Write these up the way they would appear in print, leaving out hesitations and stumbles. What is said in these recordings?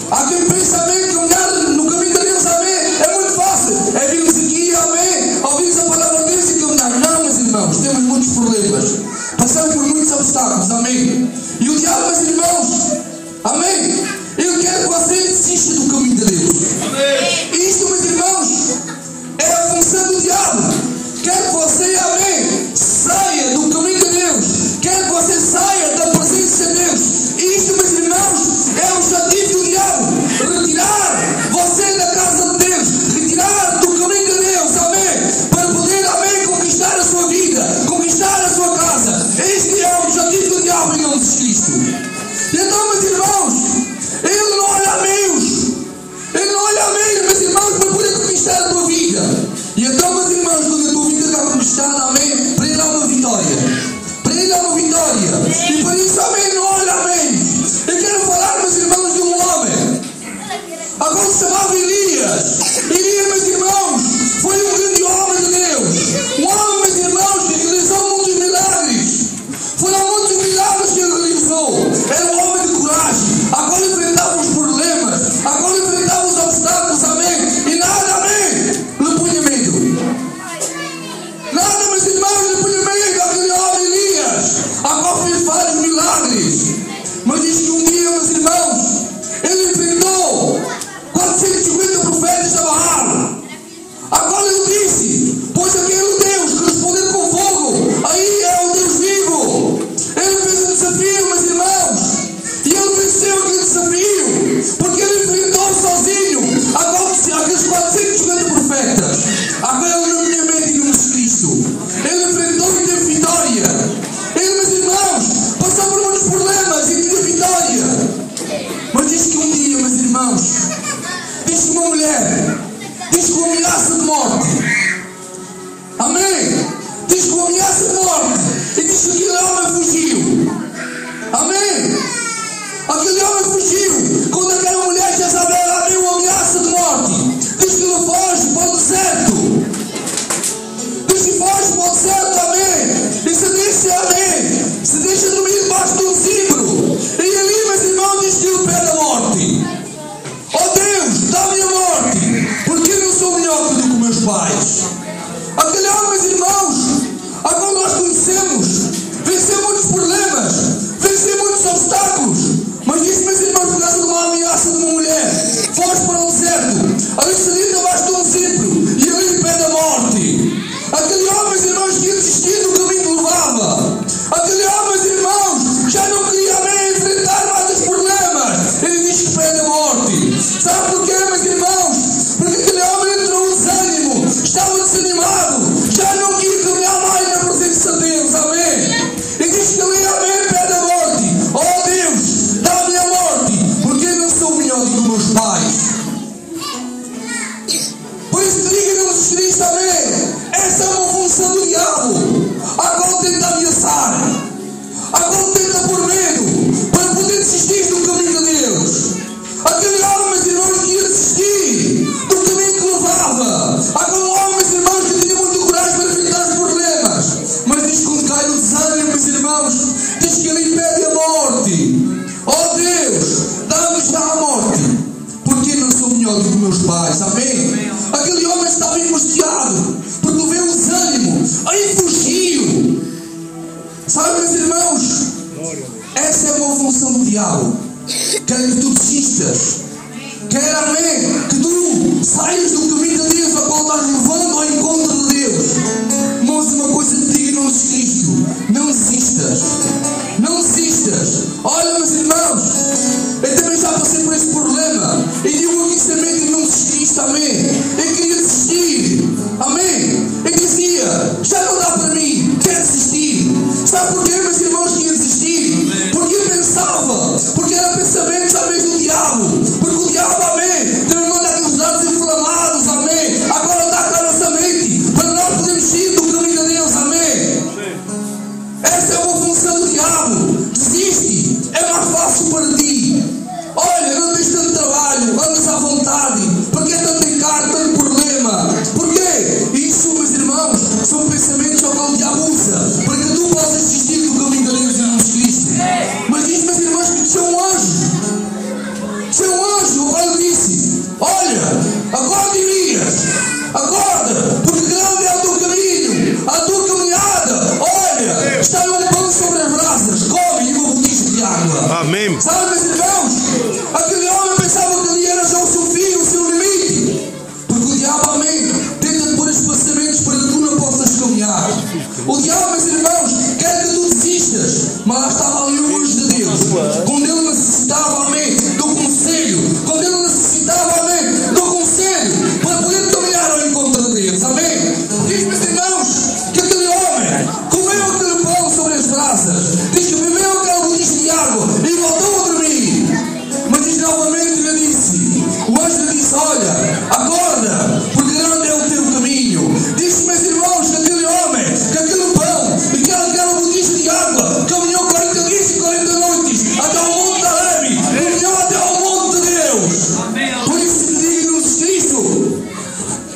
Há quem pensa, amém, que caminhar no caminho de Deus, amém, é muito fácil. É virmos aqui, amém, ouvimos a palavra de Deus e caminhar. Não, meus irmãos, temos muitos problemas. Passamos por muitos obstáculos, amém. E o diabo, meus irmãos, amém, ele quer que você desista do caminho de Deus. Amém. E isto, meus irmãos, é a função do diabo. Quer que você, amém, saia do caminho de Deus. Quer que você saia da presença de Deus. E isto, meus irmãos, é o objetivo do diabo. Retirar você da casa de Deus. Retirar do caminho de Deus, amém, para poder, amém, conquistar a sua vida, conquistar a sua casa. Este é o objetivo do diabo em nome de Cristo. E então, meus irmãos, ele não olha a meios. Ele não olha a meios, meus irmãos, para poder conquistar a tua vida. E então, meus irmãos, quando a tua vida está conquistada, amém, para ele há uma vitória. Para ele há uma vitória. E por isso, amém, não olha a meios. Eu quero falar, meus irmãos, de um homem. Agora se chamava Elias. Elias, meus irmãos, foi um grande homem de Deus. Um homem, meus irmãos, que realizou muitos milagres. Foram muitos milagres que ele realizou. Era um homem de coragem. Agora enfrentava os problemas. Agora enfrentava os obstáculos, amém. E nada, amém, lhe punha medo. Nada, meus irmãos, lhe punha medo. Aquele homem Elias. Agora fez vários milagres. Mas diz que um dia, meus irmãos, ele enfrentou 450 profetas a Baal. Agora ele disse: pois aquele Deus que respondeu com fogo, aí é o Deus vivo. Ele fez um desafio, meus irmãos, e ele venceu aquele desafio, porque ele enfrentou sozinho aqueles 450 profetas. Agora ele não tinha medo em nome de Cristo. Ele enfrentou e teve vitória. Ele, meus irmãos, passou por muitos problemas e teve vitória. Mas diz que um dia, meus irmãos, diz que uma mulher, diz que uma ameaça de morte, amém, diz que uma ameaça de morte, e diz que aquele homem fugiu, amém, aquele homem fugiu, quando aquela mulher Jezabel abriu uma ameaça de morte, diz que ele foge para o deserto, diz que foge para o deserto, amém, e se deixa, amém, se deixa dormir debaixo de um zimbro, e ali, meus irmãos, diz que ele pede a morte. Oh Deus, dá-me a morte, porque eu não sou melhor do que meus pais. Aquele homem, meus irmãos, agora nós conhecemos, venceu muitos problemas, venceu muitos obstáculos, mas isso, meus irmãos, por causa de uma ameaça de uma mulher, foge para o deserto, ali se linda abaixo de um zimbro, e ali pede a morte. Aquele homem, meus irmãos, que ia desistir do caminho que levava. Aquele homem, meus irmãos, já não queria nem enfrentar mais os problemas. Ele diz que pede a morte. Sabe porquê, meus irmãos? Porque aquele homem entrou no desânimo, estava desanimado, já não queria caminhar mais na presença de Deus, amém? E diz que ali, amém, pede a morte. Oh Deus, dá-me a morte, porque eu não sou melhor do que meus pais. Por isso diga em nome de Cristo, amém. Essa é uma função do diabo. Agora tenta ameaçar, agora tenta por medo, para poder desistir do caminho de Deus. Aquele homem, meus irmãos, que ia desistir do caminho que levava. Aquele homem, meus irmãos, que tinha muito coragem para enfrentar os problemas. Mas diz que quando cai no desânimo, meus irmãos, diz que ele pede a morte. Oh Deus, dá-me já a morte, porque eu não sou melhor do que meus pais, amém? Aquele homem estava angustiado, porque veio o desânimo, aí fugiu. Sabe, meus irmãos, essa é uma função do diabo. Quer que tu desistas, quer, amém, que tu saias do caminho de Deus, a qual estás levando ao encontro de Deus. Mas uma coisa te digo em nome de Cristo: não desistas, não desistas. Olha, meus irmãos, eu também já passei por esse problema, e digo aqui também em nome de Cristo, amém. Eu queria desistir, amém. Eu dizia: já não dá para mim, quero desistir. Sabe porquê, meus irmãos, que ia desistir? Porque eu pensava, porque era pensamentos, amém, do diabo. Porque o diabo, amém, também manda aqueles dados inflamados, amém, Está um pão sobre as brasas, come e uma botija de água. Amém. Sabe, meus irmãos, aquele homem pensava que ali era já o seu fim, o seu limite. Porque o diabo, amém, tenta pôr espaçamentos para que tu não possas caminhar. O diabo, meus irmãos, quer que tu desistas. Mas lá estava ali o anjo de Deus. Quando ele necessitava, amém, do conselho. Quando ele necessitava, amém, do conselho para poder caminhar ao encontro de Deus. Amém. Diz, meus irmãos, que aquele homem comeu aquele pão sobre as brasas. Diz que bebeu aquela botija de água e voltou a dormir. Mas diz novamente, lhe disse, o anjo lhe disse, olha, acorda, porque grande é o teu caminho. Diz, meus irmãos, que aquele homem, que aquele pão e que aquela botija de água caminhou 40 dias e 40 noites até ao monte da Leve, caminhou até ao monte de Deus. Por isso que digo, Jesus Cristo,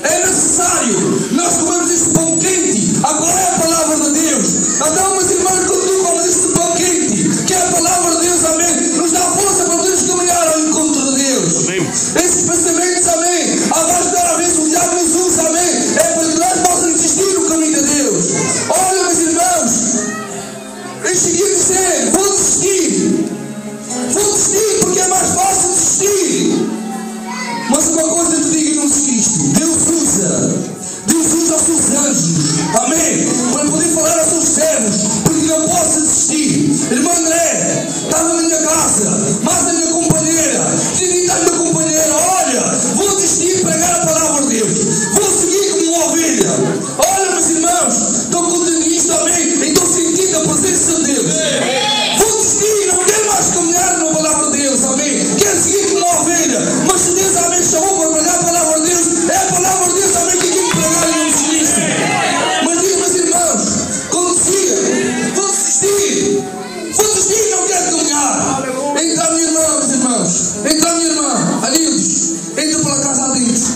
é necessário nós comermos este pão quente. Agora é a palavra de Deus. Então, meus irmãos, quando tu comes este pão quente, que é a palavra de Deus, amém, nos dá força para podermos caminhar ao encontro de Deus. Amém. Esses pensamentos, amém, às vezes o diabo nos usa, amém, é para que nós possamos desistir no caminho de Deus. Olha, meus irmãos, eu cheguei a dizer, vou desistir porque é mais fácil desistir. Mas uma coisa eu te digo, Jesus Cristo, Deus usa os seus anjos, amém, para poder falar aos seus servos, porque não posso desistir. Irmão André, estava na minha casa, mas a minha companheira, disse à minha companheira, olha, vou desistir de pregar a palavra de Deus, vou seguir como uma ovelha. Olha, meus irmãos, estou contando isto, amém, e estou sentindo a presença de Deus. Vou desistir, não quero mais caminhar na palavra de Deus, amém, quero seguir como uma ovelha, mas se Deus, amém, chamou para pregar a palavra de Deus, é a palavra de Deus, amém, que tem que pregar em nome de Cristo. Mas digo, meus irmãos, como dizia, vou desistir, não quero caminhar. Entra a minha irmã, meus irmãos, entra a minha irmã, Anildes, entra pela casa adentro.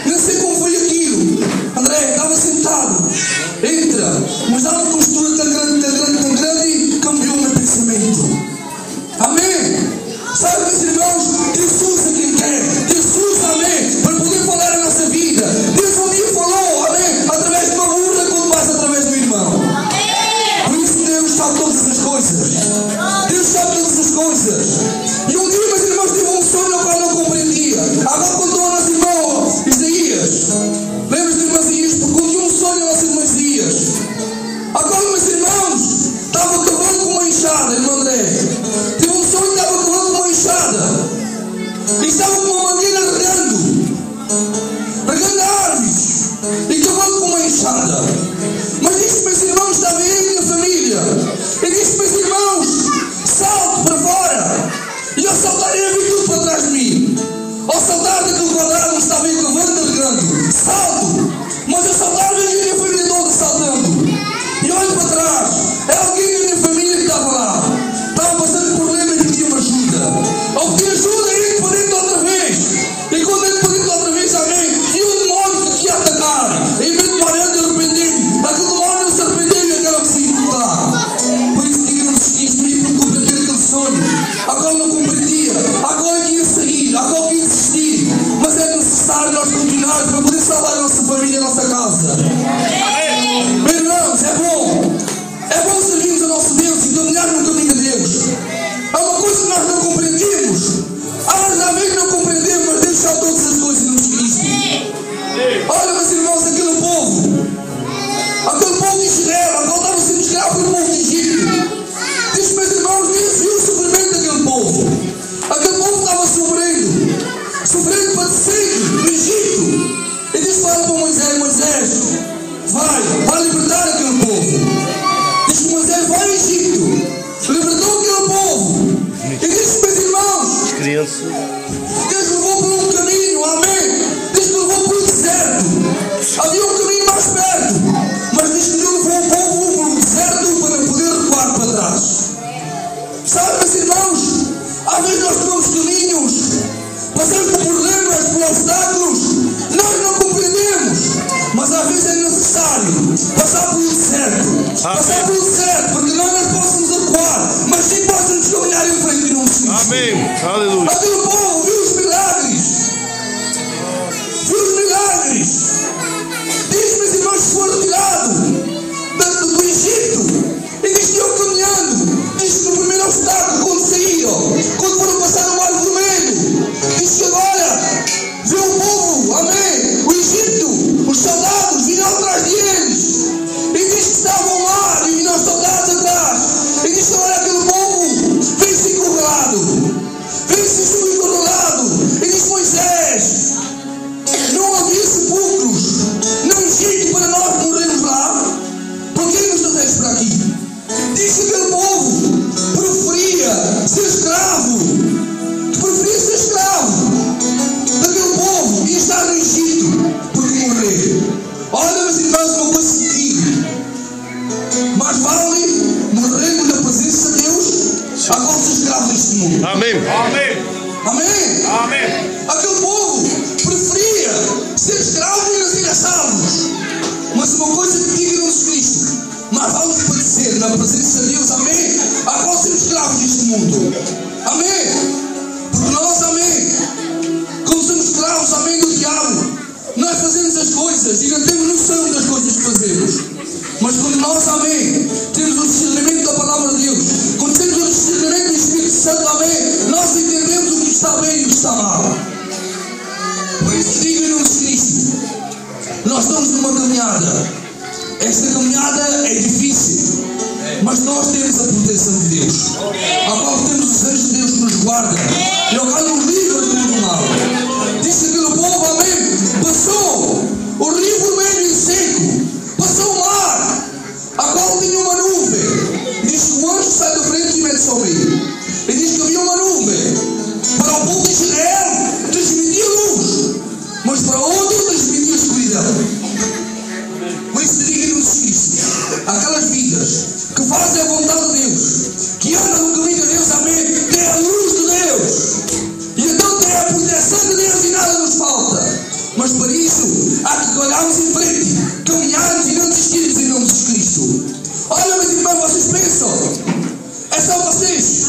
Não sei como foi aquilo, André, estava sentado, entra, mas dá uma costura tão grande, cambiou o meu pensamento. Amém. Sabe, meus irmãos, Deus usa quem quer, Deus usa, amém, para poder falar a nossa vida. Deus um dia falou, amém, através de uma burra, quando mais através do irmão. Por isso Deus sabe todas as coisas. Deus sabe todas as coisas. E um dia, meus irmãos, tive um sonho ao qual não compreendia. Agora contou ao nosso irmão Isaías. Lembra-se do irmão Isaías? Porque contou um sonho ao nosso irmão Isaías. Agora, meus irmãos, estava cavando com uma enxada, irmão André. Tive um sonho que estava cavando com uma enxada. E estava com uma mangueira regando árvores. E cavando com uma enxada. Mas disse, meus irmãos, estava eu e minha família. E disse, meus irmãos, salto para fora. E ao saltar eu vi tudo para trás de mim. Ao saltar daquele quadrado onde estava eu cavando e regando, salto. Mas ao saltar vejo a minha família toda saltando. E olho para trás, é alguém da minha família que estava lá. Estava passando problema e pediu-me ajuda. Ao pedir ajuda, ele para dentro outra vez. E quando ele para dentro outra vez, amém, viu um demônio que ia atacar. Em vez de parar de arrepender, aquele demônio se arrependeu e aquela se incomodar. Por isso diga-nos que isto ia por compreender aquele sonho. Agora não compreendia, agora que ia sair, agora que ia desistir. Mas é necessário nós continuarmos para poder salvar a nossa família e a nossa casa. Meus irmãos, é bom servirmos a nosso Deus e caminhar no caminho de Deus. É uma coisa que nós não compreendemos. Nós também não compreendemos, mas Deus sabe todas as coisas em Cristo. Olha, meus irmãos, aquele povo de Israel, agora estava sendo escravo pelo povo de Egito. Diz, meus irmãos, Deus viu o sofrimento daquele povo. Aquele povo estava sofrendo padecendo no Egito. E diz para Moisés, vai libertar aquele povo. Diz que Moisés vai ao Egito, libertou aquele povo. E diz, meus irmãos, Deus levou por um caminho, amém. Diz que levou por um deserto. Havia um caminho mais perto, mas diz que Deus levou o povo por um deserto para poder recuar para trás. Sabe, meus irmãos, às vezes nós tomamos caminhos, passamos por problemas, por obstáculos, nós não compreendemos, mas às vezes é necessário passar pelo deserto, passar pelo deserto, porque não nós possamos recuar, mas sim possamos caminhar em frente em nome de Cristo. Amém. Aleluia. Aquele povo viu os milagres. Diz, meus irmãos, que foram tirados do Egito. Diz que aquele povo preferia ser escravo. Preferia ser escravo daquele povo e estar no Egito porque morrer. Olha, meus irmãos, uma coisa que digo. Mais vale morrermos na presença de Deus a qual ser escravo deste mundo. Amém. Amém. Amém. Aquele povo preferia ser escravo e nascer salvos. Mas uma coisa que digo em Jesus Cristo, mas vamos padecer na presença de Deus, amém, a qual ser escravos deste mundo. Amém. Porque nós, amém, como somos escravos, amém, do diabo, nós fazemos as coisas e não temos noção das coisas que fazemos. Mas quando nós, amém, temos o discernimento da palavra de Deus, quando temos o discernimento do Espírito Santo, amém, nós entendemos o que está bem e o que está mal. Por isso digo em Jesus Cristo, nós estamos numa caminhada. Esta caminhada é difícil, mas nós temos a proteção de Deus, a qual temos os anjos de Deus que nos guardam e ao qual nos livra do mundo mal. Diz que aquele povo, amém, passou o rio vermelho e seco, passou o mar, a qual tinha uma nuvem. Diz que o anjo sai da frente e mete-se ao meio. E diz que havia uma nuvem para o povo de Israel, transmitia luz, mas para outro transmitia escuridão. Por isso digo em Jesus Cristo, aquelas vidas que fazem a vontade de Deus, que andam no caminho de Deus, amém, têm a luz de Deus, e então têm a proteção de Deus e nada nos falta. Mas para isso há que olharmos em frente, caminharmos e não desistirmos em nome de Jesus Cristo. Olha, meus irmãos, vocês pensam, é só vocês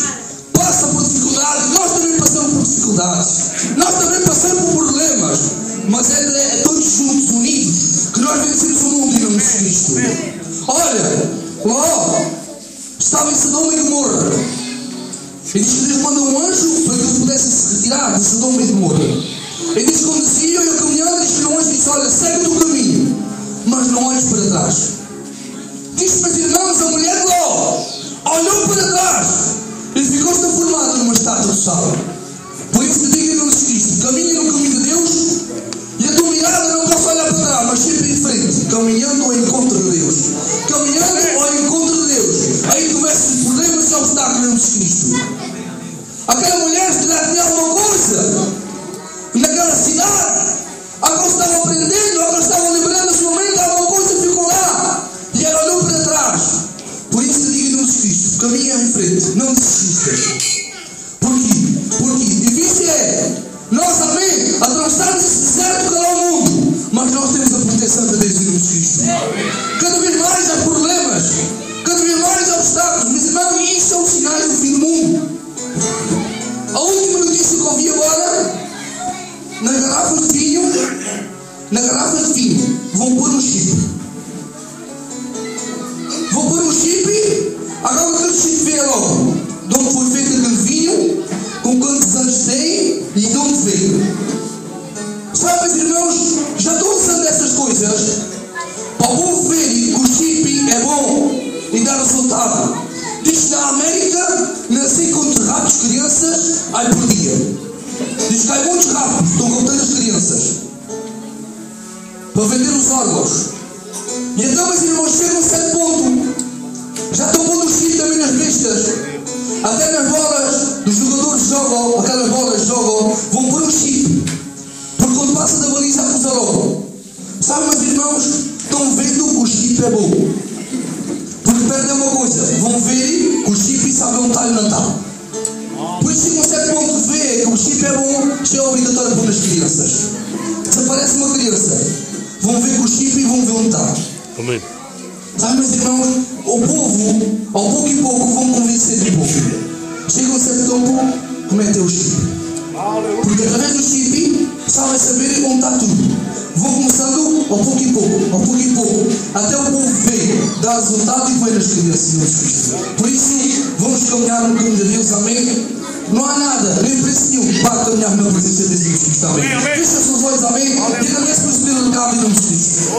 passam por dificuldades, nós também passamos por dificuldades, nós também passamos por problemas, mas é todos juntos, unidos, que nós vencemos o mundo em nome de Cristo. Olha, Ló estava em Sodoma e Gomorra, e diz que Deus mandou um anjo para que ele pudesse se retirar de Sodoma e Gomorra. E diz que quando desciam e eu caminhando, diz que o anjo disse: olha, segue o teu caminho, mas não olhes para trás. Diz que, meus irmãos, a mulher de Ló olhou para trás e ficou transformada numa estátua de sal. Por isso que digo em nome de Cristo, caminha no caminho de Deus e a tua mirada não posso olhar para trás, mas sempre em frente, caminhando ao encontro de Deus. Caminhando ao encontro de Deus. Aí começam os problemas e obstáculos em nome de Cristo. Aquela mulher se calhar tinha alguma coisa naquela cidade, a qual estava aprendendo, a qual estava liberando a sua mente, alguma coisa ficou lá e ela olhou para trás. Por isso que digo em nome de Cristo, caminha em frente, não desista. Por quê? Porque difícil é nós, amém, atravessarmos esse deserto que é o mundo, mas nós temos a proteção de Deus em nome de Cristo. Cada vez mais há problemas, cada vez mais há obstáculos, mas irmãos, isso são os sinais do fim do mundo. A última notícia que eu vi agora, na garrafa de vinho, vão pôr um chip. Vão pôr um chip, agora aquele chip vê logo de onde foi feito aquele vinho, com quantos anos tem e de onde veio. Sabe, meus irmãos, já estou usando essas coisas para o povo ver que o chip é bom e dá resultado. Diz que na América não sei quantos ratos crianças há por dia. Diz que há muitos ratos, estão contando as crianças para vender os órgãos. E então, meus irmãos, chegam a certo ponto, já estão pondo o chip também nas bestas, até nas bolas dos jogadores jogam, aquelas bolas jogam, vão pôr um chip, porque quando passa da baliza acusa logo. Sabe, meus irmãos, estão vendo que o chip é bom, porque perdem uma coisa, vão ver que o chip sabe onde está o Natal. Por isso, chegam a certo ponto de ver que o chip é bom, isto é obrigatório pôr nas crianças. Se aparece uma criança, vão ver com o chip e vão ver onde está. Amém. Sabe, meus irmãos, o povo, ao pouco e pouco, vão convencer do povo. Chegam a certo tempo, metem o chip. Porque através do chip, sabem saber onde está tudo. Vão começando ao pouco e pouco, até o povo ver, dá resultado e põe nas crianças. Por isso, vamos caminhar no caminho de Deus, amém? Não há nada, nem preço nenhum, para caminhar na presença de Deus, amém? Fecha os seus olhos, amém? E agradece por esse pelo do cabo em nome de Cristo.